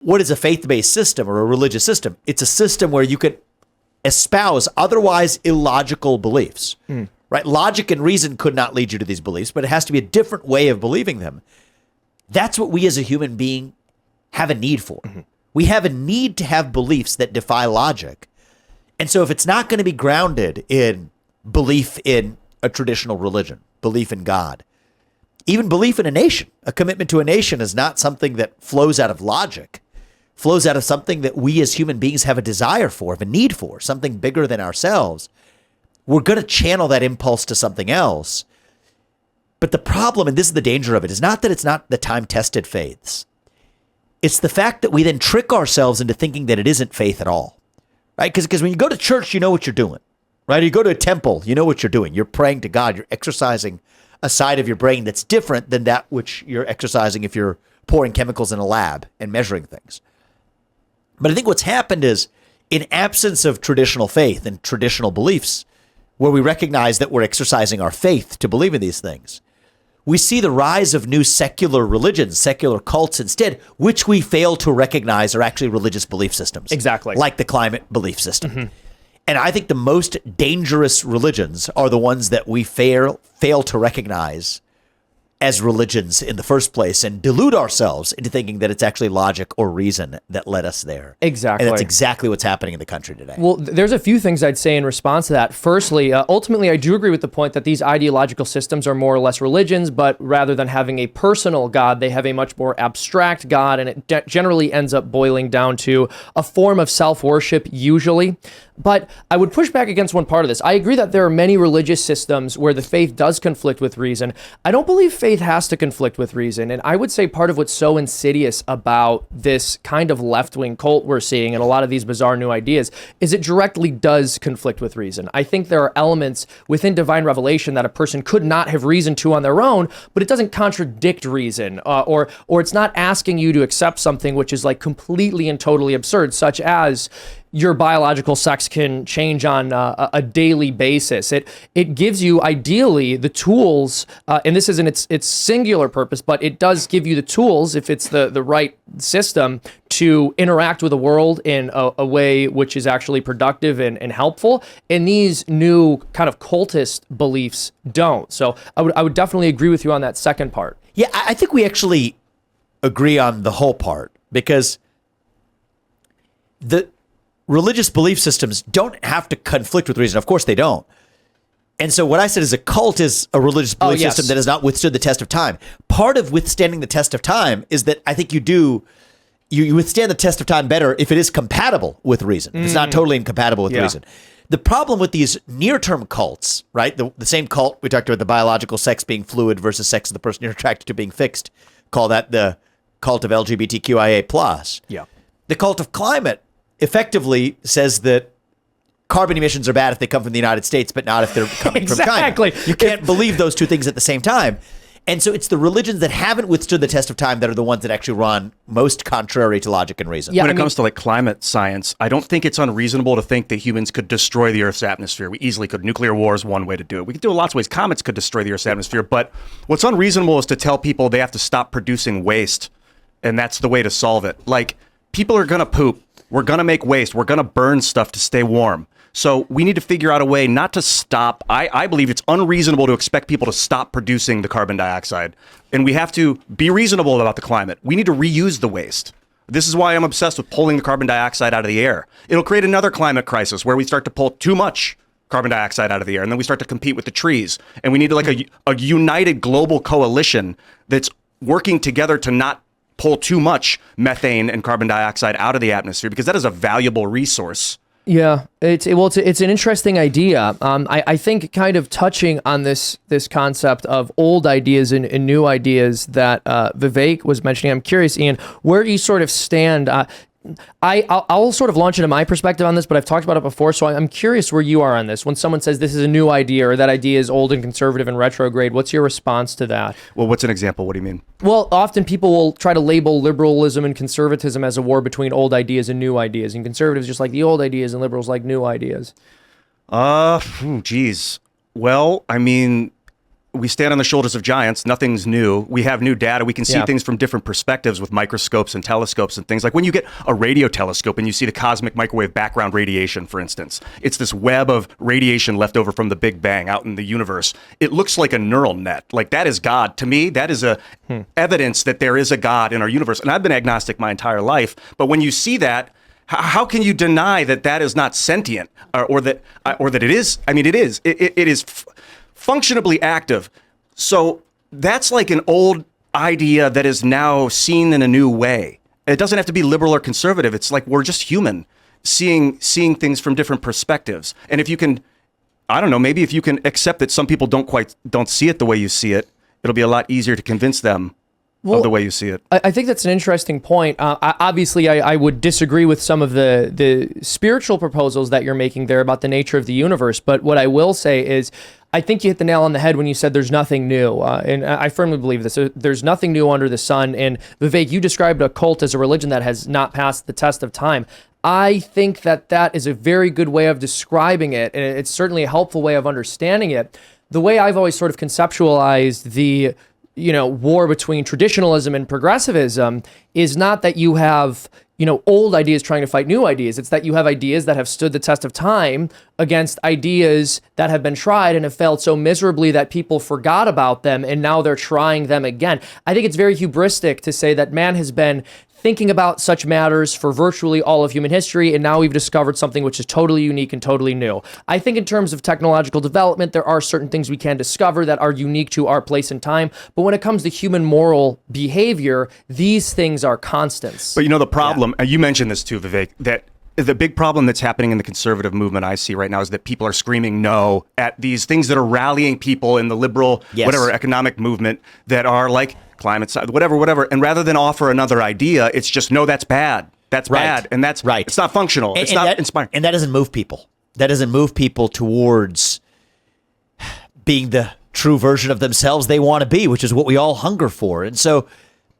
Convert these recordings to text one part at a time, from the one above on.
what is a faith-based system or a religious system? It's a system where you could espouse otherwise illogical beliefs, right? Logic and reason could not lead you to these beliefs, but it has to be a different way of believing them. That's what we as a human being have a need for. We have a need to have beliefs that defy logic. And so if it's not going to be grounded in belief in a traditional religion, belief in God, even belief in a nation, a commitment to a nation is not something that flows out of logic, flows out of something that we as human beings have a desire for, have a need for, something bigger than ourselves. We're going to channel that impulse to something else. But the problem, and this is the danger of it, is not that it's not the time-tested faiths. It's the fact that we then trick ourselves into thinking that it isn't faith at all, right? Because when you go to church, you know what you're doing, right? You go to a temple, you know what you're doing. You're praying to God. You're exercising a side of your brain that's different than that which you're exercising if you're pouring chemicals in a lab and measuring things. But I think what's happened is, in absence of traditional faith and traditional beliefs, where we recognize that we're exercising our faith to believe in these things, we see the rise of new secular religions, secular cults instead, which we fail to recognize are actually religious belief systems. Exactly. Like the climate belief system. And I think the most dangerous religions are the ones that we fail to recognize as religions in the first place and delude ourselves into thinking that it's actually logic or reason that led us there. Exactly. And that's exactly what's happening in the country today. Well, there's a few things I'd say in response to that. Firstly, ultimately, I do agree with the point that these ideological systems are more or less religions, but rather than having a personal God, they have a much more abstract God, and it generally ends up boiling down to a form of self-worship, usually. But I would push back against one part of this. I agree that there are many religious systems where the faith does conflict with reason. I don't believe faith has to conflict with reason. And I would say part of what's so insidious about this kind of left-wing cult we're seeing and a lot of these bizarre new ideas is it directly does conflict with reason. I think there are elements within divine revelation that a person could not have reasoned to on their own, but it doesn't contradict reason, or it's not asking you to accept something which is like completely and totally absurd, such as your biological sex can change on a daily basis. It gives you ideally the tools, and this isn't its singular purpose, but it does give you the tools, if it's the right system, to interact with the world in a way which is actually productive and helpful. And these new kind of cultist beliefs don't. So I would definitely agree with you on that second part. Yeah, I think we actually agree on the whole part, because the religious belief systems don't have to conflict with reason. Of course they don't. And so what I said is a cult is a religious belief system that has not withstood the test of time. Part of withstanding the test of time is that I think you withstand the test of time better if it is compatible with reason. If it's not totally incompatible with reason. The problem with these near-term cults, right? The same cult we talked about, the biological sex being fluid versus sex of the person you're attracted to being fixed. Call that the cult of LGBTQIA+. Yeah. The cult of climate effectively says that carbon emissions are bad if they come from the United States, but not if they're coming from China. You can't believe those two things at the same time. And so it's the religions that haven't withstood the test of time that are the ones that actually run most contrary to logic and reason. Yeah, when it comes to like climate science, I don't think it's unreasonable to think that humans could destroy the Earth's atmosphere. We easily could. Nuclear war is one way to do it. We could do it lots of ways. Comets could destroy the Earth's atmosphere. But what's unreasonable is to tell people they have to stop producing waste, and that's the way to solve it. Like, people are going to poop. We're going to make waste. We're going to burn stuff to stay warm. So we need to figure out a way not to stop. I believe it's unreasonable to expect people to stop producing the carbon dioxide. And we have to be reasonable about the climate. We need to reuse the waste. This is why I'm obsessed with pulling the carbon dioxide out of the air. It'll create another climate crisis where we start to pull too much carbon dioxide out of the air, and then we start to compete with the trees. And we need like a united global coalition that's working together to not pull too much methane and carbon dioxide out of the atmosphere, because that is a valuable resource. Yeah, it's an interesting idea. I think kind of touching on this concept of old ideas and new ideas that Vivek was mentioning. I'm curious, Ian, where you sort of stand. I'll sort of launch into my perspective on this, but I've talked about it before, so I'm curious where you are on this. When someone says this is a new idea or that idea is old and conservative and retrograde, what's your response to that? Well, what's an example? What do you mean? Well, often people will try to label liberalism and conservatism as a war between old ideas and new ideas, and conservatives just like the old ideas and liberals like new ideas. Geez. Well, I mean, we stand on the shoulders of giants. Nothing's new. We have new data. We can see Yeah. things from different perspectives with microscopes and telescopes and things. Like when you get a radio telescope and you see the cosmic microwave background radiation, for instance, it's this web of radiation left over from the Big Bang out in the universe. It looks like a neural net. Like that is God. To me, that is a evidence that there is a God in our universe. And I've been agnostic my entire life. But when you see that, how can you deny that that is not sentient or that it is? I mean, it is. It is functionably active. So that's like an old idea that is now seen in a new way. It doesn't have to be liberal or conservative. It's like we're just human, seeing things from different perspectives. And if you can, I don't know, maybe if you can accept that some people don't see it the way you see it, it'll be a lot easier to convince them of the way you see it. I think that's an interesting point. Obviously, I would disagree with some of the spiritual proposals that you're making there about the nature of the universe. But what I will say is, I think you hit the nail on the head when you said there's nothing new. And I firmly believe this. There's nothing new under the sun. And Vivek, you described a cult as a religion that has not passed the test of time. I think that is a very good way of describing it. And it's certainly a helpful way of understanding it. The way I've always sort of conceptualized the war between traditionalism and progressivism is not that you have, old ideas trying to fight new ideas. It's that you have ideas that have stood the test of time against ideas that have been tried and have failed so miserably that people forgot about them and now they're trying them again. I think it's very hubristic to say that man has been thinking about such matters for virtually all of human history, and now we've discovered something which is totally unique and totally new. I think in terms of technological development, there are certain things we can discover that are unique to our place and time, but when it comes to human moral behavior, these things are constants. But the problem, and you mentioned this too, Vivek, that the big problem that's happening in the conservative movement I see right now is that people are screaming no at these things that are rallying people in the liberal, whatever, economic movement that are like climate science, whatever. And rather than offer another idea, it's just, no, that's bad. That's bad. And that's right. It's not functional. It's not inspiring. And that doesn't move people. That doesn't move people towards being the true version of themselves they want to be, which is what we all hunger for. And so,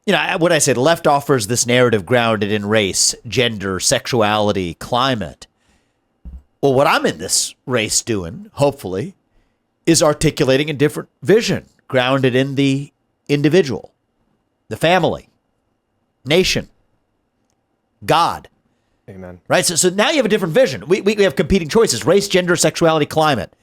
what I said, left offers this narrative grounded in race, gender, sexuality, climate. Well, what I'm in this race doing, hopefully, is articulating a different vision grounded in the individual, the family, nation, God. Amen. Right? So now you have a different vision. We have competing choices: race, gender, sexuality, climate,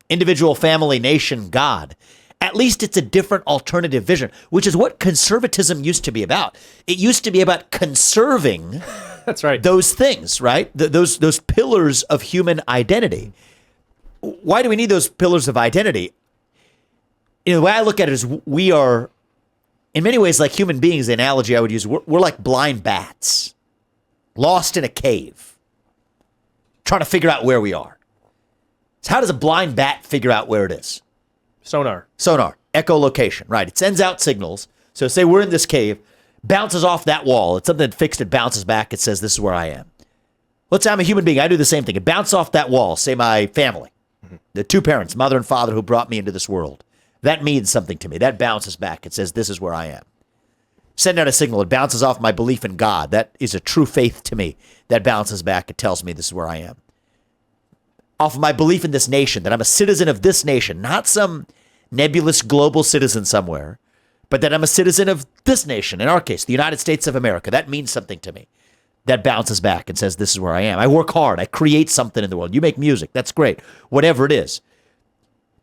individual, family, nation, God. At least it's a different alternative vision, which is what conservatism used to be about. It used to be about conserving That's right. those things, right? Those pillars of human identity. Why do we need those pillars of identity? The way I look at it is we are, in many ways, like human beings. The analogy I would use, we're like blind bats, lost in a cave, trying to figure out where we are. So how does a blind bat figure out where it is? Sonar, echolocation, right? It sends out signals. So say we're in this cave, bounces off that wall. It's something fixed, it bounces back. It says, this is where I am. Let's say I'm a human being. I do the same thing. It bounces off that wall, say my family, the two parents, mother and father who brought me into this world. That means something to me. That bounces back. It says, this is where I am. Send out a signal. It bounces off my belief in God. That is a true faith to me. That bounces back. It tells me this is where I am. Off of my belief in this nation, that I'm a citizen of this nation, not some nebulous global citizen somewhere, but that I'm a citizen of this nation, in our case, the United States of America. That means something to me. That bounces back and says, this is where I am. I work hard. I create something in the world. You make music. That's great. Whatever it is.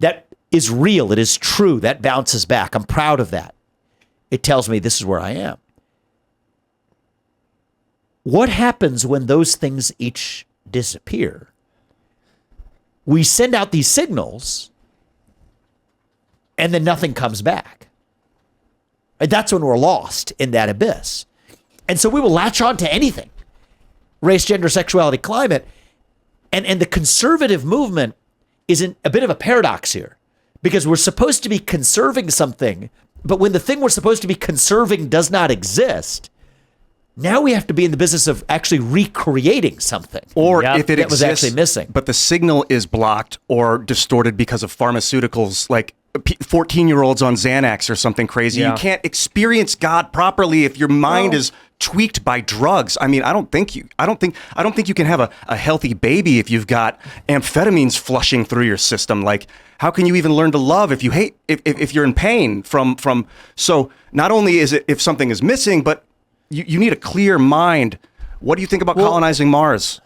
That is real. It is true. That bounces back. I'm proud of that. It tells me this is where I am. What happens when those things each disappear? We send out these signals, and then nothing comes back. And that's when we're lost in that abyss. And so we will latch on to anything. Race, gender, sexuality, climate. And the conservative movement is in a bit of a paradox here, because we're supposed to be conserving something, but when the thing we're supposed to be conserving does not exist, now we have to be in the business of actually recreating something. Or if it that exists, was actually missing. but the signal is blocked or distorted because of pharmaceuticals, like 14-year-olds on Xanax or something crazy. Yeah. You can't experience God properly if your mind is tweaked by drugs. I mean, I don't think you can have a healthy baby if you've got amphetamines flushing through your system. Like, how can you even learn to love if you hate, if you're in pain from, so not only is it if something is missing, but you need a clear mind. What do you think about colonizing Mars?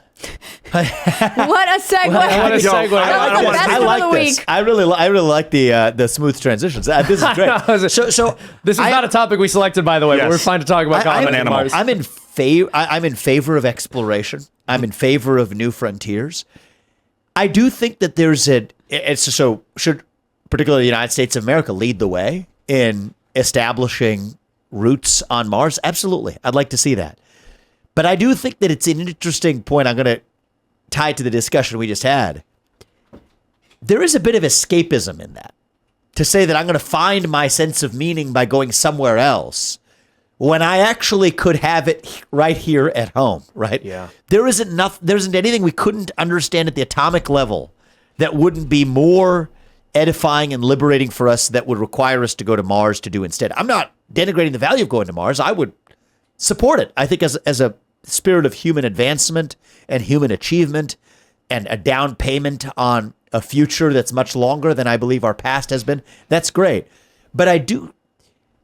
What a segue. What a segue. I like this. I really like the smooth transitions. This is great. So this is not a topic we selected, by the way, but we're fine to talk about colonizing Mars. I'm in favor of exploration. I'm in favor of new frontiers. I do think that should particularly the United States of America lead the way in establishing roots on Mars? Absolutely. I'd like to see that. But I do think that it's an interesting point. I'm going to tie it to the discussion we just had. There is a bit of escapism in that. To say that I'm going to find my sense of meaning by going somewhere else when I actually could have it right here at home, right? Yeah. There isn't anything we couldn't understand at the atomic level that wouldn't be more edifying and liberating for us that would require us to go to Mars to do instead. I'm not denigrating the value of going to Mars. I would support it. I think as a spirit of human advancement and human achievement and a down payment on a future that's much longer than I believe our past has been, that's great. But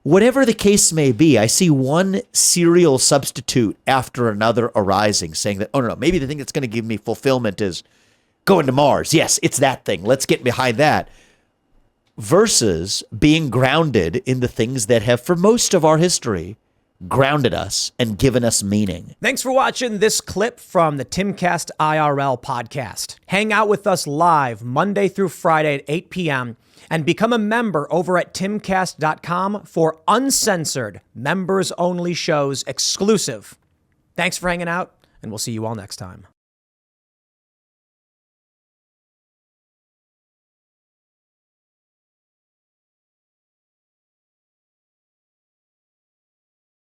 whatever the case may be, I see one serial substitute after another arising saying that, oh, no, maybe the thing that's going to give me fulfillment is going to Mars. Yes, it's that thing. Let's get behind that. Versus being grounded in the things that have, for most of our history, grounded us and given us meaning. Thanks for watching this clip from the Timcast IRL podcast. Hang out with us live Monday through Friday at 8 p.m. and become a member over at timcast.com for uncensored, members-only shows exclusive. Thanks for hanging out, and we'll see you all next time.